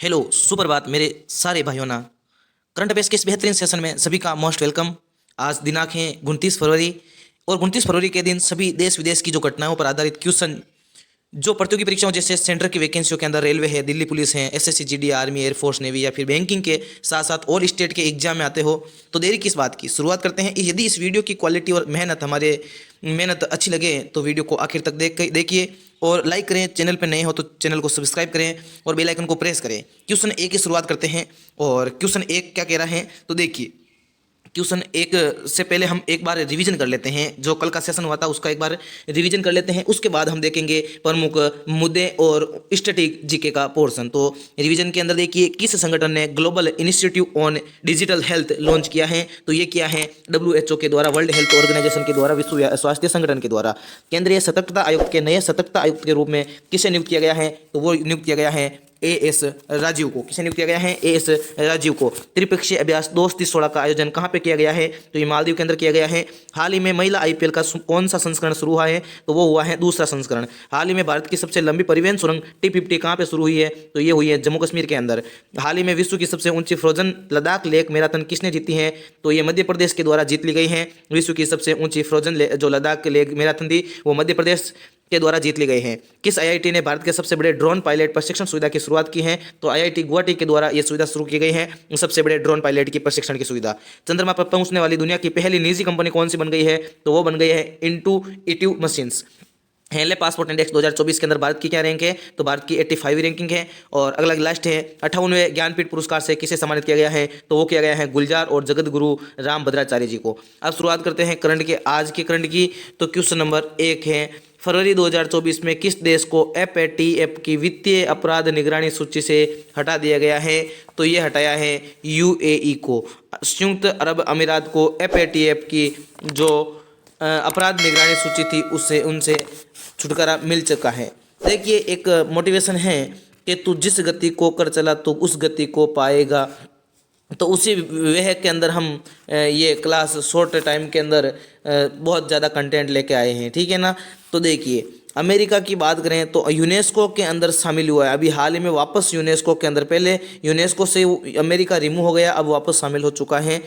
Hello सुप्रभात मेरे सारे भाइयों ना। करंट अफेयर्स के इस बेहतरीन सेशन में सभी का मोस्ट वेलकम। आज दिनांक है 29 फरवरी और 29 फरवरी के दिन सभी देश विदेश की जो घटनाओं पर आधारित क्वेश्चन जो प्रतियोगी परीक्षाओं जैसे सेंटर की वैकेंसियों के अंदर रेलवे है, दिल्ली पुलिस है, SSC GD, army, air force, navy या फिर बैंकिंग के साथ साथ ऑल स्टेट के एग्जाम में आते हो तो देरी किस बात की। शुरुआत करते हैं। यदि इस वीडियो की क्वालिटी और मेहनत अच्छी लगे तो वीडियो को आखिर तक देखिए और लाइक करें। चैनल पर नए हो तो चैनल को सब्सक्राइब करें और बेल आइकन को प्रेस करें। क्वेश्चन ए की शुरुआत करते हैं और क्वेश्चन ए क्या कह रहा है तो देखिए। क्वेश्चन एक से पहले हम एक बार रिवीजन कर लेते हैं, जो कल का सेशन हुआ था उसका एक बार रिवीजन कर लेते हैं। उसके बाद हम देखेंगे प्रमुख मुद्दे और स्टैटिक जीके का पोर्शन। तो रिवीजन के अंदर देखिए, किस संगठन ने global institute on digital health launch किया है तो ये किया है WHO के द्वारा, वर्ल्ड हेल्थ ऑर्गेनाइजेशन के द्वारा, विश्व स्वास्थ्य संगठन के द्वारा। केंद्रीय सतर्कता आयुक्त के नए सतर्कता आयुक्त के रूप में किसे नियुक्त किया गया है तो वो नियुक्त किया गया है AS राजीव को। किसे नियुक्त किया गया है? AS राजीव को। त्रिपक्षीय अभ्यास 2016 का आयोजन कहाँ पे किया गया है तो ये मालदीव के अंदर किया गया है। हाल ही में महिला IPL का कौन सा संस्करण शुरू हुआ है तो वो हुआ है दूसरा संस्करण। हाल ही में भारत की सबसे लंबी परिवहन सुरंग T50 कहाँ पे शुरू हुई है तो ये हुई है जम्मू कश्मीर के अंदर। हाल ही में विश्व की सबसे ऊंची फ्रोजन लद्दाख लेक मैराथन किसने जीती है तो ये मध्य प्रदेश के द्वारा जीत ली गई है। विश्व की सबसे ऊंची फ्रोजन जो लद्दाख लेक मैराथन थी वो मध्य प्रदेश के द्वारा जीत ली गई हैं। किस IIT ने भारत के सबसे बड़े ड्रोन पायलट प्रशिक्षण सुविधा की शुरुआत की है तो IIT गुवाहाटी के द्वारा यह सुविधा शुरू की गई है, सबसे बड़े ड्रोन पायलट की प्रशिक्षण की सुविधा। चंद्रमा पर पहुंचने वाली दुनिया की पहली निजी कंपनी कौन सी बन गई है तो वो बन गई है इंटूइटिव मशीन्स। हेले पासपोर्ट इंडेक्स 2024 के अंदर भारत की क्या रैंक है तो भारत की 85वीं रैंकिंग है। और अगला लास्ट है 58वें ज्ञानपीठ पुरस्कार से किसे सम्मानित किया गया है तो वो किया गया है गुलजार और जगत गुरु राम भद्राचार्य जी को। अब शुरुआत करते हैं करंट के आज के करंट की। तो क्वेश्चन नंबर 1 है, फरवरी 2024 में किस देश को FATF की वित्तीय अपराध निगरानी सूची से हटा दिया गया है तो ये हटाया है UAE को। संयुक्त अरब अमीरात को FATF की जो अपराध निगरानी सूची थी उससे उनसे छुटकारा मिल चुका है। देखिए, एक मोटिवेशन है कि तू जिस गति को कर चला तो उस गति को पाएगा। तो उसी वह के अंदर हम ये क्लास शॉर्ट टाइम के अंदर बहुत ज़्यादा कंटेंट लेके आए हैं, ठीक है ना। तो देखिए, अमेरिका की बात करें तो यूनेस्को के अंदर शामिल हुआ है अभी हाल ही में वापस यूनेस्को के अंदर। पहले यूनेस्को से अमेरिका रिमूव हो गया, अब वापस शामिल हो चुका है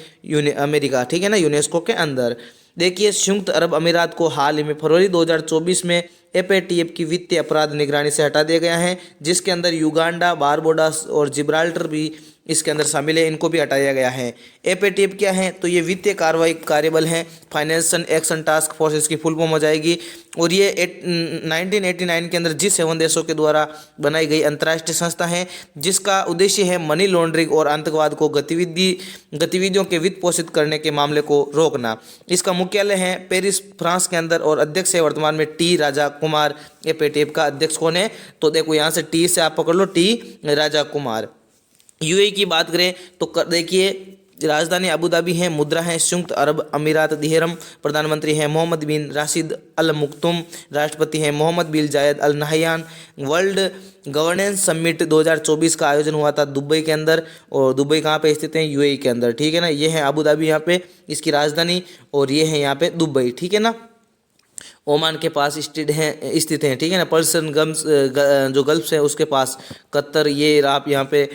अमेरिका, ठीक है ना, यूनेस्को के अंदर। देखिए, संयुक्त अरब अमीरात को हाल ही में फरवरी 2024 में FATF की वित्तीय अपराध निगरानी से हटा दिया गया है, जिसके अंदर युगांडा, बारबोडास और जिब्राल्टर भी इसके अंदर शामिल है, इनको भी हटाया गया है। FATF क्या है तो ये वित्तीय कार्रवाई कार्यबल है, फाइनेंशियल एक्शन टास्क फोर्स इसकी फुल फॉर्म हो जाएगी। और ये 1989 के अंदर G7 देशों के द्वारा बनाई गई अंतर्राष्ट्रीय संस्था है, जिसका उद्देश्य है मनी लॉन्ड्रिंग और आतंकवाद को गतिविधियों के वित्त पोषित करने के मामले को रोकना। इसका मुख्यालय है पेरिस, फ्रांस के अंदर और अध्यक्ष है वर्तमान में T राजा कुमार। FATF का अध्यक्ष कौन है तो देखो, यहाँ से T से आप पकड़ लो, T राजा कुमार। UAE की बात करें तो देखिए, राजधानी अबू धाबी है, मुद्रा है संयुक्त अरब अमीरात दिहरम, प्रधानमंत्री हैं मोहम्मद बिन राशिद अल मखतूम, राष्ट्रपति हैं Mohammed bin Zayed Al Nahyan. World governance summit 2024 का आयोजन हुआ था दुबई के अंदर, और दुबई कहाँ पे स्थित है UAE के अंदर, ठीक है ना। ये है अबू धाबी यहाँ पे इसकी राजधानी, और ये है यहाँ पे दुबई, ठीक है ना। ओमान के पास स्थित हैं, ठीक है ना। पर्सन जो गल्फ है उसके पास कतर, ये आप यहाँ पे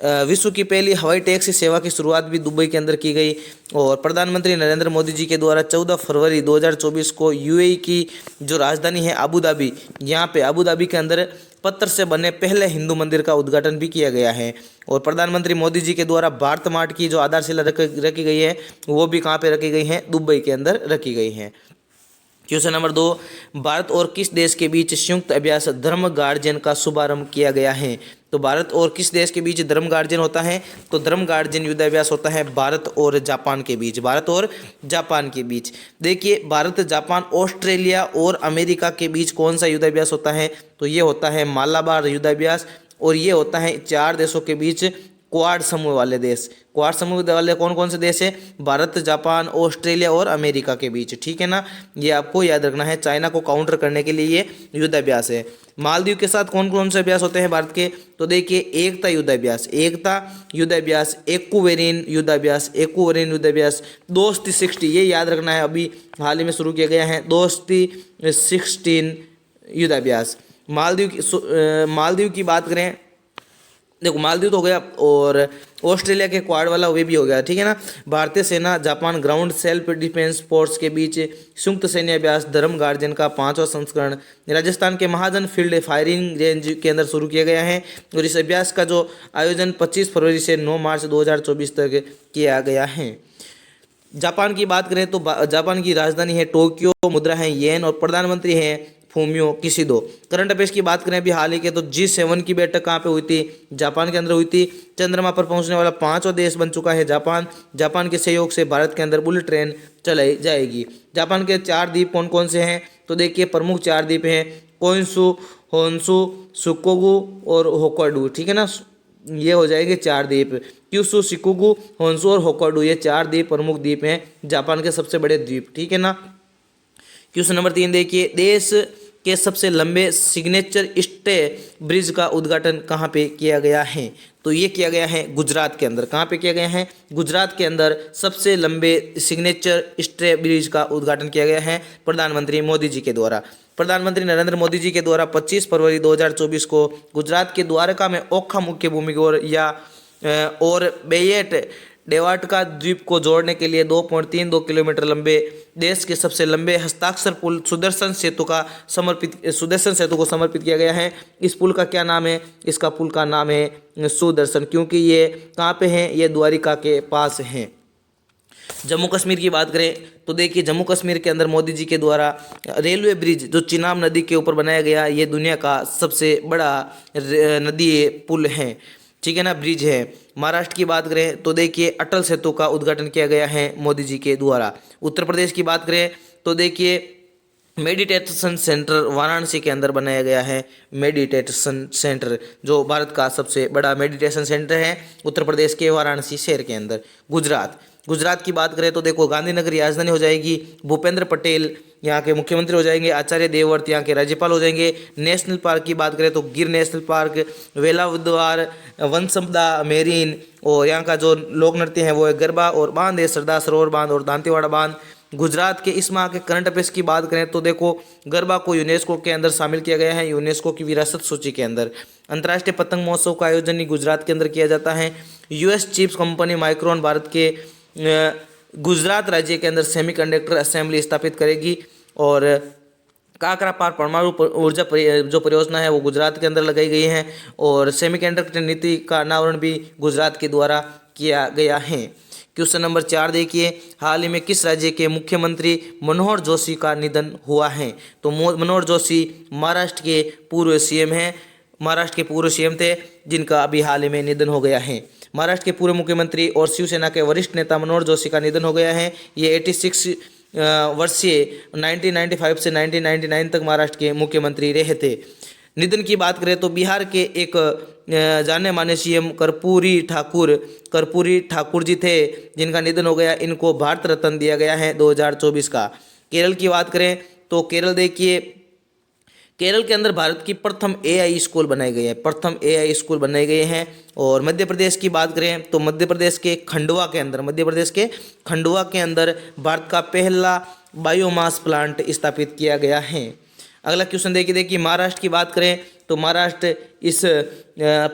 विश्व की पहली हवाई टैक्सी सेवा की शुरुआत भी दुबई के अंदर की गई। और प्रधानमंत्री नरेंद्र मोदी जी के द्वारा 14 फरवरी 2024 को UAE की जो राजधानी है अबू धाबी, यहाँ पे अबू धाबी के अंदर पत्थर से बने पहले हिंदू मंदिर का उद्घाटन भी किया गया है। और प्रधानमंत्री मोदी जी के द्वारा भारत मार्ट की जो आधारशिला रखी गई है वो भी कहाँ पे रखी गई है, दुबई के अंदर रखी गई है। क्वेश्चन नंबर 2, भारत और किस देश के बीच संयुक्त अभ्यास धर्म गार्जियन का शुभारंभ किया गया है तो भारत और किस देश के बीच धर्म गार्जियन होता है तो धर्म गार्जियन युद्धाभ्यास होता है भारत और जापान के बीच, भारत और जापान के बीच। देखिए, भारत, जापान, ऑस्ट्रेलिया और अमेरिका के बीच कौन सा युद्धाभ्यास होता है तो ये होता है मालाबार युद्धाभ्यास। और ये होता है 4 देशों के बीच, क्वाड समूह वाले देश। क्वाड समूह वाले कौन कौन से देश है? भारत, जापान, ऑस्ट्रेलिया और अमेरिका के बीच, ठीक है ना। ये आपको याद रखना है, चाइना को काउंटर करने के लिए ये युद्धाभ्यास है। मालदीव के साथ कौन कौन से अभ्यास होते हैं भारत के तो देखिए, एकता युद्धाभ्यास, एक्वेरिन युद्धाभ्यास, दोस्ती 60, ये याद रखना है, अभी हाल ही में शुरू किया गया है, दोस्ती 16 युद्धाभ्यास। मालदीव की बात करें देखो मालदीव तो हो गया, और ऑस्ट्रेलिया के क्वाड वाला वे भी हो गया, ठीक है ना। भारतीय सेना Japan ground self defence force के बीच संयुक्त सैन्य अभ्यास धर्म गार्जन का 5वां संस्करण राजस्थान के महाजन फील्ड फायरिंग रेंज के अंदर शुरू किया गया है। और इस अभ्यास का जो आयोजन 25 फरवरी से 9 मार्च 2024 तक किया गया है। जापान की बात करें तो जापान की राजधानी है टोक्यो, मुद्रा है येन और प्रधानमंत्री हैं फूमियो किशिदो। करंट अफेयर्स की बात करें अभी हाल ही के, तो G7 की बैठक कहाँ पे हुई थी? जापान के अंदर हुई थी। चंद्रमा पर पहुंचने वाला 5वां देश बन चुका है जापान। जापान के सहयोग से भारत के अंदर बुलेट ट्रेन चलाई जाएगी। जापान के 4 द्वीप कौन कौन से हैं? तो देखिए प्रमुख 4 द्वीप हैं कोइंसू, होन्सू, सुकोगु और होक्काइडो, ठीक है ना। ये हो जाएंगे 4 द्वीप, क्यूशू, शिकोगु, होन्सू और होक्काइडो, ये 4 द्वीप प्रमुख द्वीप हैं जापान के सबसे बड़े द्वीप, ठीक है ना। क्वेश्चन नंबर 3 देखिए, देश के सबसे लंबे सिग्नेचर स्टे ब्रिज का उद्घाटन कहाँ पे किया गया है? तो ये किया गया है गुजरात के अंदर। कहाँ पे किया गया है? गुजरात के अंदर सबसे लंबे सिग्नेचर स्टे ब्रिज का उद्घाटन किया गया है प्रधानमंत्री मोदी जी के द्वारा। प्रधानमंत्री नरेंद्र मोदी जी के द्वारा 25 फरवरी 2024 को गुजरात के द्वारका में ओखा मुख्य भूमि और बेयट डेवाटका द्वीप को जोड़ने के लिए 2.32 किलोमीटर लंबे देश के सबसे लंबे हस्ताक्षर पुल सुदर्शन सेतु को समर्पित किया गया है। इस पुल का क्या नाम है? इसका पुल का नाम है सुदर्शन, क्योंकि ये कहाँ पे है? ये द्वारिका के पास हैं। जम्मू कश्मीर की बात करें तो देखिए, जम्मू कश्मीर के अंदर मोदी जी के द्वारा रेलवे ब्रिज जो चिनाब नदी के ऊपर बनाया गया, ये दुनिया का सबसे बड़ा नदी पुल है, ठीक है ना, ब्रिज है। महाराष्ट्र की बात करें तो देखिए अटल सेतु का उद्घाटन किया गया है मोदी जी के द्वारा। उत्तर प्रदेश की बात करें तो देखिए मेडिटेशन सेंटर वाराणसी के अंदर बनाया गया है। मेडिटेशन सेंटर जो भारत का सबसे बड़ा मेडिटेशन सेंटर है उत्तर प्रदेश के वाराणसी शहर के अंदर। गुजरात की बात करें तो देखो गांधीनगर राजधानी हो जाएगी। भूपेंद्र पटेल यहाँ के मुख्यमंत्री हो जाएंगे। आचार्य देवव्रत यहाँ के राज्यपाल हो जाएंगे। नेशनल पार्क की बात करें तो गिर नेशनल पार्क, वेलावद्वार, वनसंपदा, मेरीन, और यहाँ का जो लोक नृत्य है वो है गरबा, और बांध है सरदार सरोवर बांध और दांतेवाड़ा बांध। गुजरात के इस माह के करंट अफेयर्स की बात करें तो देखो गरबा को यूनेस्को के अंदर शामिल किया गया है, यूनेस्को की विरासत सूची के अंदर। अंतर्राष्ट्रीय पतंग महोत्सव का आयोजन गुजरात के अंदर किया जाता है। US chips company micron Bharat के गुजरात राज्य के अंदर सेमीकंडक्टर असेंबली स्थापित करेगी। और काकरा पार परमाणु ऊर्जा जो परियोजना है वो गुजरात के अंदर लगाई गई है। और सेमीकंडक्टर नीति का अनावरण भी गुजरात के द्वारा किया गया है। क्वेश्चन नंबर 4 देखिए, हाल ही में किस राज्य के मुख्यमंत्री मनोहर जोशी का निधन हुआ है? तो मनोहर जोशी महाराष्ट्र के पूर्व सीएम हैं। महाराष्ट्र के पूर्व सीएम थे जिनका अभी हाल ही में निधन हो गया है। महाराष्ट्र के पूर्व मुख्यमंत्री और शिवसेना के वरिष्ठ नेता मनोहर जोशी का निधन हो गया है। ये 86 वर्षीय 1995 से 1999 तक महाराष्ट्र के मुख्यमंत्री रहे थे। निधन की बात करें तो बिहार के एक जाने माने सीएम कर्पूरी ठाकुर जी थे जिनका निधन हो गया। इनको भारत रत्न दिया गया है 2024 का। केरल की बात करें तो केरल देखिए, केरल के अंदर भारत की प्रथम एआई स्कूल बनाई गई है, प्रथम एआई स्कूल बनाए गए हैं। और मध्य प्रदेश की बात करें तो मध्य प्रदेश के खंडवा के अंदर भारत का पहला बायोमास प्लांट स्थापित किया गया है। अगला क्वेश्चन देखिए महाराष्ट्र की बात करें तो महाराष्ट्र इस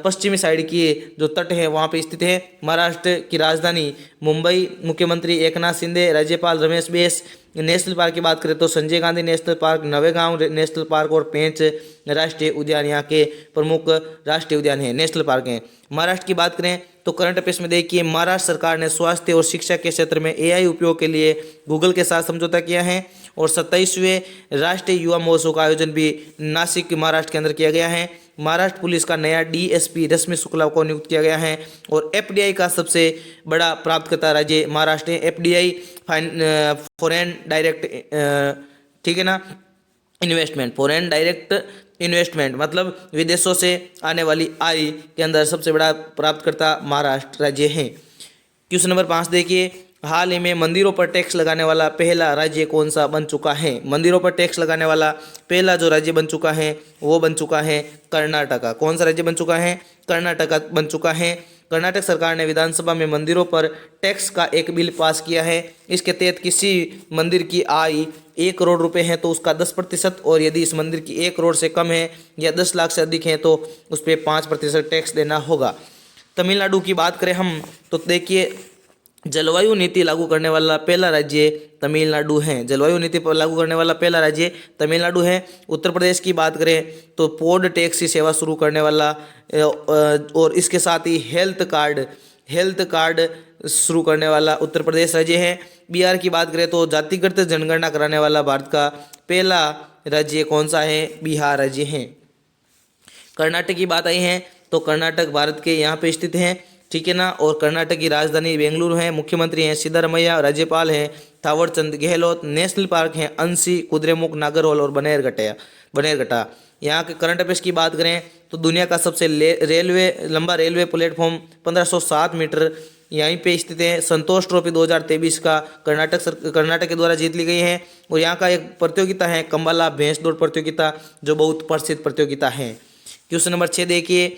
पश्चिमी साइड की जो तट है वहाँ पे स्थित है। महाराष्ट्र की राजधानी मुंबई, मुख्यमंत्री एकनाथ शिंदे, राज्यपाल रमेश बैस। नेशनल पार्क की बात करें तो Sanjay Gandhi national park, Navegaon national park और पेंच राष्ट्रीय उद्यान यहाँ के प्रमुख राष्ट्रीय उद्यान हैं, नेशनल पार्क हैं। महाराष्ट्र की बात करें तो करंट अफेयर्स में देखिए, महाराष्ट्र सरकार ने स्वास्थ्य और शिक्षा के क्षेत्र में एआई उपयोग के लिए गूगल के साथ समझौता किया है। और 27वें राष्ट्रीय युवा महोत्सव का आयोजन भी नासिक महाराष्ट्र के अंदर किया गया है। महाराष्ट्र पुलिस का नया डीएसपी रश्मि शुक्ला को नियुक्त किया गया है। और एफडीआई का सबसे बड़ा प्राप्तकर्ता राज्य महाराष्ट्र है। एफडीआई फॉरेन डायरेक्ट, ठीक है ना, फॉरेन डायरेक्ट इन्वेस्टमेंट मतलब विदेशों से आने वाली आय के अंदर सबसे बड़ा प्राप्तकर्ता महाराष्ट्र राज्य है। क्वेश्चन नंबर 5 देखिए, हाल ही में मंदिरों पर टैक्स लगाने वाला पहला राज्य कौन सा बन चुका है? मंदिरों पर टैक्स लगाने वाला पहला जो राज्य बन चुका है वो बन चुका है कर्नाटका। कौन सा राज्य बन चुका है? कर्नाटका बन चुका है। कर्नाटक सरकार ने विधानसभा में मंदिरों पर टैक्स का एक बिल पास किया है। इसके तहत किसी मंदिर की आय 1 करोड़ रुपए है तो उसका 10%, और यदि इस मंदिर की 1 करोड़ से कम है या 10 लाख से अधिक है तो उस पर 5% टैक्स देना होगा। तमिलनाडु की बात करें हम तो देखिए, जलवायु नीति लागू करने वाला पहला राज्य तमिलनाडु है। जलवायु नीति पर लागू करने वाला पहला राज्य तमिलनाडु है। उत्तर प्रदेश की बात करें तो पोर्ट टैक्सी सेवा शुरू करने वाला और इसके साथ ही हेल्थ कार्ड शुरू करने वाला उत्तर प्रदेश राज्य है। बिहार की बात करें तो जातिगत जनगणना कराने वाला भारत का पहला राज्य कौन सा है? बिहार राज्य है। कर्नाटक की बात आई है तो कर्नाटक भारत के यहाँ पे स्थित है, ठीक है ना। और कर्नाटक की राजधानी बेंगलुरु है। मुख्यमंत्री हैं सिद्धारमैया, राज्यपाल हैं थावरचंद गहलोत, नेशनल पार्क हैं अंशी, कुद्रेमुख, नागरहोल और बनेरघट्टा। यहाँ के करंट अफेयर्स की बात करें तो दुनिया का सबसे लंबा रेलवे प्लेटफॉर्म 1507 मीटर यहीं पे स्थित है। संतोष ट्रॉफी 2023 का कर्नाटक के द्वारा जीत ली गई है। और यहाँ का एक प्रतियोगिता है कंबाला भैंस दौड़ प्रतियोगिता, जो बहुत प्रसिद्ध प्रतियोगिता है। क्वेश्चन नंबर 6 देखिए,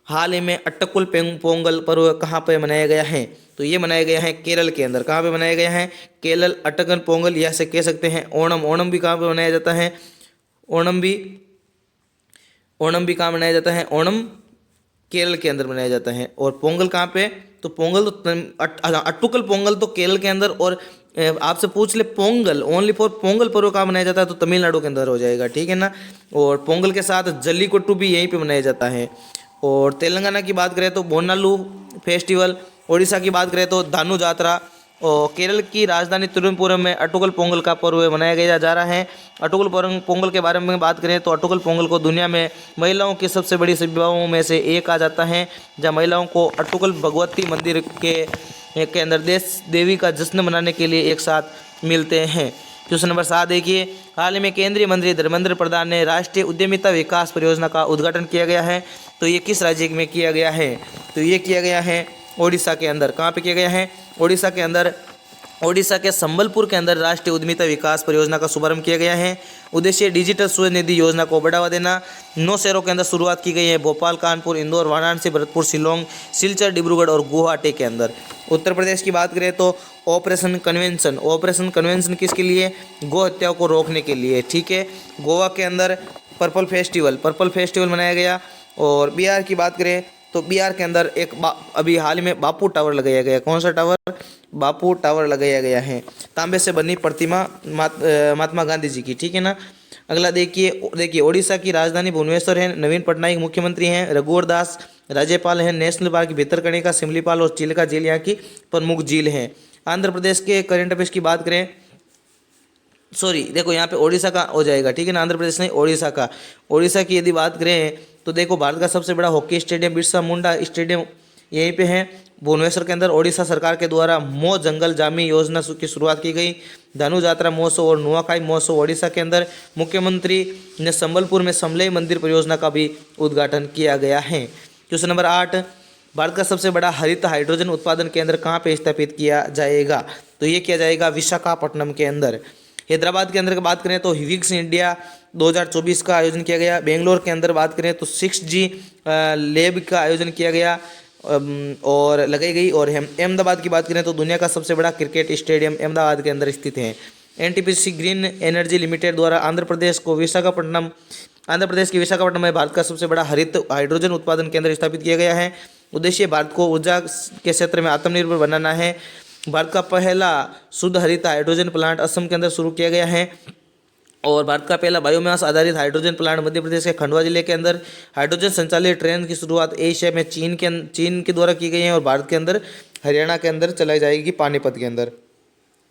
हाल ही में अट्टकुल पोंगल पर्व कहाँ पर मनाया गया है? तो ये मनाया गया है केरल के अंदर। कहाँ पे मनाया गया है? केरल। अट्टकुल पोंगल या से कह सकते हैं ओणम भी कहाँ पे मनाया जाता है? ओणम भी कहाँ मनाया जाता है? ओणम केरल के अंदर मनाया जाता है। और पोंगल कहाँ पे? तो पोंगल तो अट्टुकल पोंगल तो केरल के अंदर, और आपसे पूछ ले पोंगल ओनली फॉर पोंगल पर्व कहाँ मनाया जाता है तो तमिलनाडु के अंदर हो जाएगा, ठीक है ना। और पोंगल के साथ जल्लीकट्टू भी यहीं पे मनाया जाता है। और तेलंगाना की बात करें तो बोनालू फेस्टिवल, उड़ीसा की बात करें तो धानु जात्रा, और केरल की राजधानी तिरुवनंतपुरम में अट्टुकल पोंगल का पर्व मनाया जा रहा है। अट्टुकल पोंगल के बारे में बात करें तो अट्टुकल पोंगल को दुनिया में महिलाओं की सबसे बड़ी विवाहों में से एक आ जाता है, जहाँ महिलाओं को अट्टुकल भगवती मंदिर के अंदर देवी का जश्न मनाने के लिए एक साथ मिलते हैं। क्वेश्चन नंबर 7 देखिए, हाल ही में केंद्रीय मंत्री धर्मेंद्र प्रधान ने राष्ट्रीय उद्यमिता विकास परियोजना का उद्घाटन किया गया है। तो ये किस राज्य में किया गया है? तो ये किया गया है ओडिशा के अंदर। कहाँ पे किया गया है? ओडिशा के अंदर। ओडिशा के संबलपुर के अंदर राष्ट्रीय उद्यमिता विकास परियोजना का शुभारंभ किया गया है। उद्देश्य डिजिटल सूर्य निधि योजना को बढ़ावा देना। 9 शहरों के अंदर शुरुआत की गई है, भोपाल, कानपुर, इंदौर, वाराणसी, भरतपुर, शिलोंग, सिलचर, डिब्रूगढ़ और गुवाहाटी के अंदर। उत्तर प्रदेश की बात करें तो ऑपरेशन कन्वेंशन किसके लिए? गौ हत्याओं को रोकने के लिए, ठीक है। गोवा के अंदर पर्पल फेस्टिवल मनाया गया। और बिहार की बात करें तो बिहार के अंदर एक अभी हाल ही में बापू टावर लगाया गया। कौन सा टावर? बापू टावर लगाया गया है, तांबे से बनी प्रतिमा महात्मा गांधी जी की, ठीक है ना। अगला देखिए ओडिशा की राजधानी भुवनेश्वर है। नवीन पटनायक मुख्यमंत्री हैं। रघुवर दास राज्यपाल हैं। नेशनल पार्क भितरकनिका, सिमलीपाल और चिल्का झील यहाँ की प्रमुख झील हैं। आंध्र प्रदेश के करंट अफेयर्स की बात करें, सॉरी देखो यहाँ पे ओडिशा का हो जाएगा, ठीक है ना, आंध्र प्रदेश नहीं, ओडिशा की यदि बात करें तो देखो भारत का सबसे बड़ा hockey stadium Birsa Munda stadium यहीं पे है भुवनेश्वर के अंदर। ओडिशा सरकार के द्वारा मो जंगल जामी योजना की शुरुआत की गई। धनु जात्रा महोत्सव और नुआखाई महोत्सव ओडिशा के अंदर। मुख्यमंत्री ने संबलपुर में समलेई मंदिर परियोजना का भी उद्घाटन किया गया है। क्वेश्चन नंबर 8, भारत का सबसे बड़ा हरित हाइड्रोजन उत्पादन केंद्र कहाँ पे स्थापित किया जाएगा? तो ये किया जाएगा विशाखापट्टनम के अंदर। हैदराबाद के अंदर बात करें तो हिविक्स इंडिया 2024 का आयोजन किया गया। बेंगलोर के अंदर बात करें तो 6G लैब का आयोजन किया गया और लगाई गई। और अहमदाबाद की बात करें तो दुनिया का सबसे बड़ा क्रिकेट स्टेडियम अहमदाबाद के अंदर स्थित है। NTPC ग्रीन एनर्जी लिमिटेड द्वारा आंध्र प्रदेश के विशाखापट्टनम में भारत का सबसे बड़ा हरित हाइड्रोजन उत्पादन केंद्र स्थापित किया गया है। उद्देश्य भारत को ऊर्जा के क्षेत्र में आत्मनिर्भर बनाना है। भारत का पहला शुद्ध हरित हाइड्रोजन प्लांट असम के अंदर शुरू किया गया है। और भारत का पहला बायोमास आधारित हाइड्रोजन प्लांट मध्य प्रदेश के खंडवा जिले के अंदर। हाइड्रोजन संचालित ट्रेन की शुरुआत एशिया में चीन के द्वारा की गई है और भारत के अंदर हरियाणा के अंदर चलाई जाएगी पानीपत के अंदर।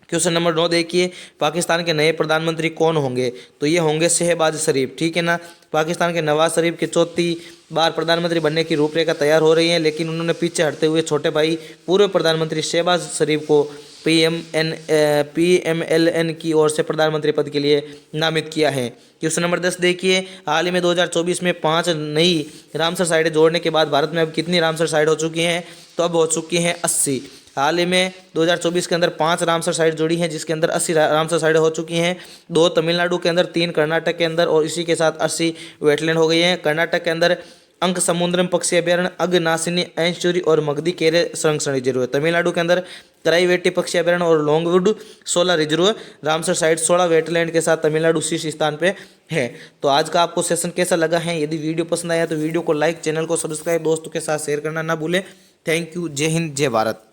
क्वेश्चन नंबर 9 देखिए, पाकिस्तान के नए प्रधानमंत्री कौन होंगे? तो ये होंगे शहबाज शरीफ, ठीक है ना। पाकिस्तान के नवाज शरीफ की चौथी बार प्रधानमंत्री बनने की रूपरेखा तैयार हो रही है, लेकिन उन्होंने पीछे हटते हुए छोटे भाई पूर्व प्रधानमंत्री शहबाज शरीफ को PMLN की ओर से प्रधानमंत्री पद के लिए नामित किया है। क्वेश्चन नंबर 10 देखिए, हाल ही में 2024 में 5 नई रामसर साइटें जोड़ने के बाद भारत में अब कितनी रामसर साइट हो चुकी हैं? तो अब हो चुकी हैं 80। हाल ही में 2024 के अंदर 5 रामसर साइट जोड़ी हैं, जिसके अंदर 80 रामसर साइटें हो चुकी हैं। 2 तमिलनाडु के अंदर, 3 कर्नाटक के अंदर और इसी के साथ 80 वेटलैंड हो गई हैं। कर्नाटक के अंदर अंक समुद्रम पक्षी अभ्यारण्य, अग नासिनी, ऐंशचूरी और मगधी केरे संरक्षण रिजर्व है। तमिलनाडु के अंदर कराईवेटी पक्षी अभ्यारण्य और Longwood 16 reserve, Ramsar site 16 wetland के साथ तमिलनाडु शीर्ष स्थान पे है। तो आज का आपको सेशन कैसा लगा है? यदि वीडियो पसंद आया तो वीडियो को लाइक, चैनल को सब्सक्राइब, दोस्तों के साथ शेयर करना ना भूलें। Thank you. जय हिंद, जय भारत।